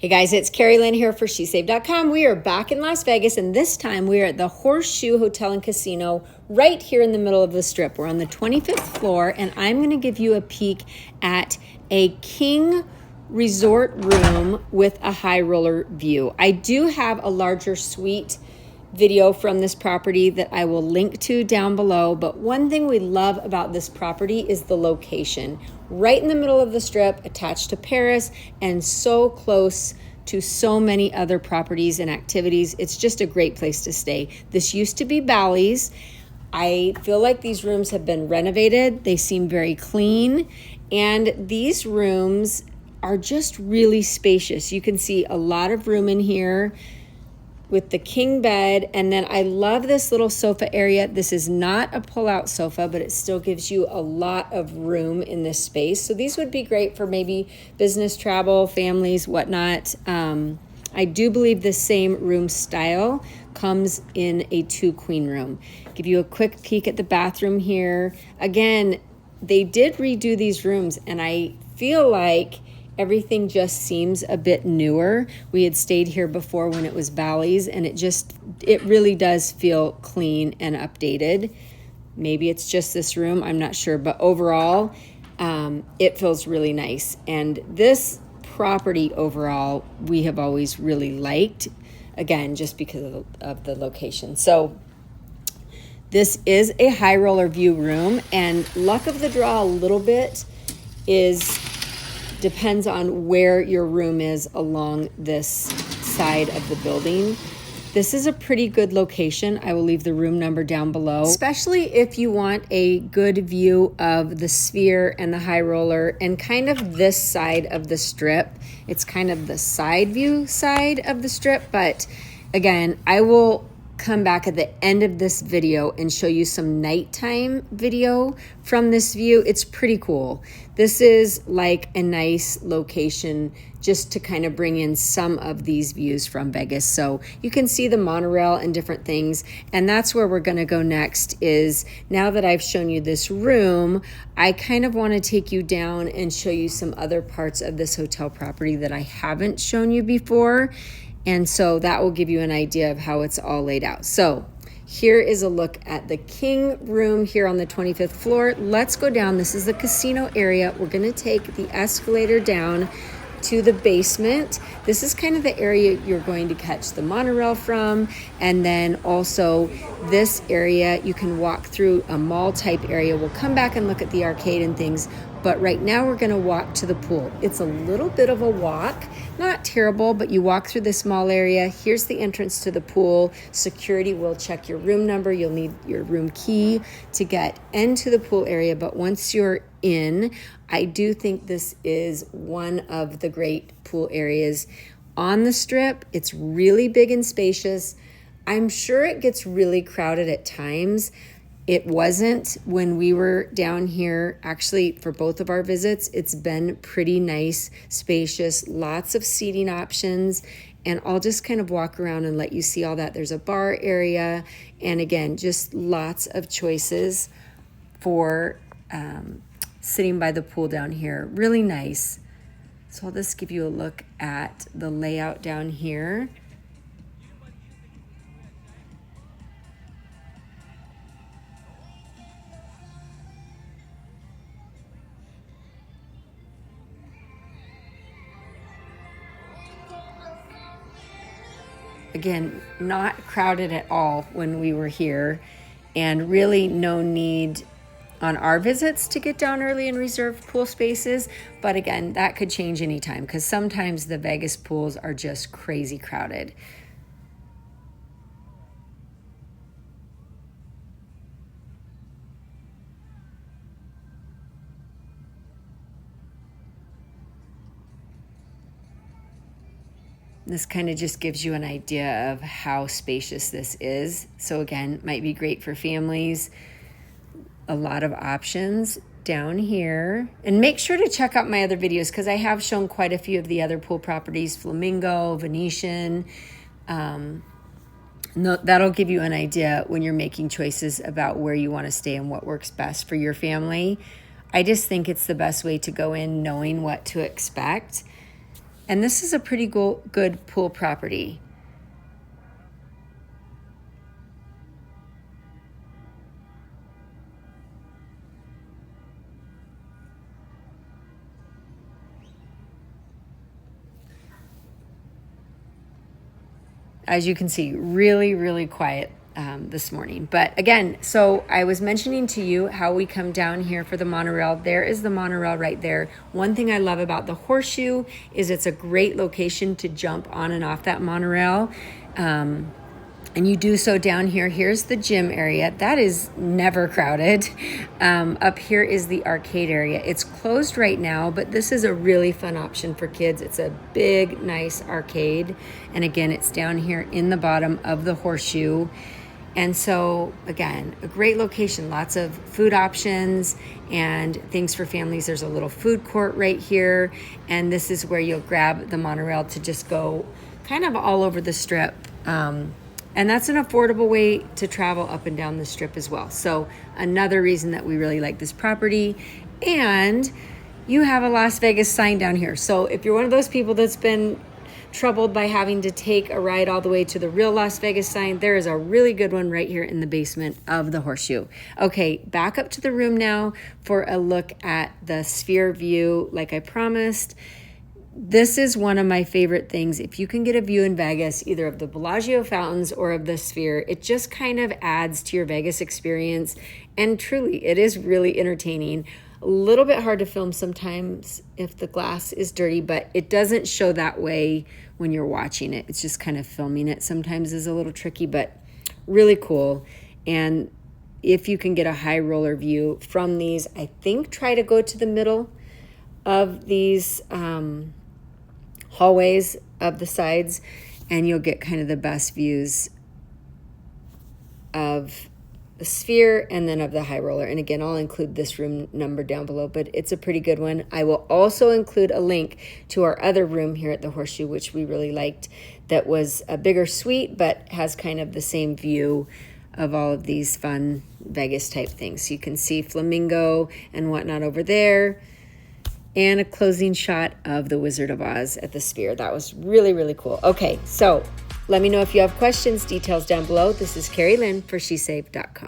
Hey guys, it's Carrie Lynn here for SheSave.com. We are back in Las Vegas, and this time we are at the Horseshoe Hotel and Casino right here in the middle of the Strip. We're on the 25th floor, and I'm going to give you a peek at a king resort room with a high roller view. I do have a larger suite video from this property that I will link to down below, but one thing we love about this property is the location. Right in the middle of the Strip, attached to Paris, and so close to so many other properties and activities. It's just a great place to stay. This used to be Bally's. I feel like these rooms have been renovated. They seem very clean, and these rooms are just really spacious. You can see a lot of room in here with the king bed, and then I love this little sofa area. This is not a pull-out sofa, but it still gives you a lot of room in this space. So these would be great for maybe business travel, families, whatnot. I do believe the same room style comes in a 2-queen room. Give you a quick peek at the bathroom here. Again, they did redo these rooms, and I feel like everything just seems a bit newer. We had stayed here before when it was Bally's, and it really does feel clean and updated. Maybe it's just this room, I'm not sure, but overall, it feels really nice. And this property overall, we have always really liked, again, just because of the location. So this is a high roller view room, and luck of the draw a little bit depends on where your room is along this side of the building. This is a pretty good location. I will leave the room number down below, especially if you want a good view of the Sphere and the high roller and kind of this side of the Strip. It's kind of the side view side of the Strip, but again, I will come back at the end of this video and show you some nighttime video from this view. It's pretty cool. This is like a nice location just to kind of bring in some of these views from Vegas. So you can see the monorail and different things. And that's where we're going to go next. Is now that I've shown you this room, I kind of want to take you down and show you some other parts of this hotel property that I haven't shown you before. And so that will give you an idea of how it's all laid out. So here is a look at the king room here on the 25th floor. Let's go down. This is the casino area. We're going to take the escalator down to the basement. This is kind of the area you're going to catch the monorail from. And then also this area, you can walk through a mall type area. We'll come back and look at the arcade and things. But right now we're going to walk to the pool. It's a little bit of a walk, not terrible, but you walk through this small area. Here's the entrance to the pool. Security will check your room number. You'll need your room key to get into the pool area. But once you're in, I do think this is one of the great pool areas on the Strip. It's really big and spacious. I'm sure it gets really crowded at times. It wasn't when we were down here. Actually, for both of our visits, it's been pretty nice, spacious, lots of seating options. And I'll just kind of walk around and let you see all that. There's a bar area. And again, just lots of choices for sitting by the pool down here. Really nice. So I'll just give you a look at the layout down here. Again, not crowded at all when we were here, and really no need on our visits to get down early and reserve pool spaces. But again, that could change anytime because sometimes the Vegas pools are just crazy crowded. This kind of just gives you an idea of how spacious this is. So again, might be great for families. A lot of options down here. And make sure to check out my other videos because I have shown quite a few of the other pool properties, Flamingo, Venetian. That'll give you an idea when you're making choices about where you want to stay and what works best for your family. I just think it's the best way to go in knowing what to expect. And this is a pretty good pool property. As you can see, really, really quiet this morning. But again, so I was mentioning to you how we come down here for the monorail. There is the monorail right there. One thing I love about the Horseshoe is it's a great location to jump on and off that monorail. And you do so down here. Here's the gym area. That is never crowded. Up here is the arcade area. It's closed right now, but this is a really fun option for kids. It's a big, nice arcade. And again, it's down here in the bottom of the Horseshoe. And so, again, a great location. Lots of food options and things for families. There's a little food court right here. And this is where you'll grab the monorail to just go kind of all over the strip. And that's an affordable way to travel up and down the strip as well. So another reason that we really like this property. And you have a Las Vegas sign down here. So if you're one of those people that's been troubled by having to take a ride all the way to the real Las Vegas sign, there is a really good one right here in the basement of the Horseshoe. Okay, back up to the room now for a look at the Sphere view like I promised. This is one of my favorite things. If you can get a view in Vegas, either of the Bellagio fountains or of the Sphere, it just kind of adds to your Vegas experience. And truly, it is really entertaining. A little bit hard to film sometimes if the glass is dirty, but it doesn't show that way when you're watching it. It's just kind of filming it sometimes is a little tricky, but really cool. And if you can get a high roller view from these, I think try to go to the middle of these hallways of the sides, and you'll get kind of the best views of the Sphere and then of the high roller. And again, I'll include this room number down below, but it's a pretty good one. I will also include a link to our other room here at the Horseshoe, which we really liked, that was a bigger suite, but has kind of the same view of all of these fun Vegas type things. So you can see Flamingo and whatnot over there, and a closing shot of the Wizard of Oz at the Sphere. That was really, really cool. Okay, so let me know if you have questions, details down below. This is Carrie Lynn for SheSave.com.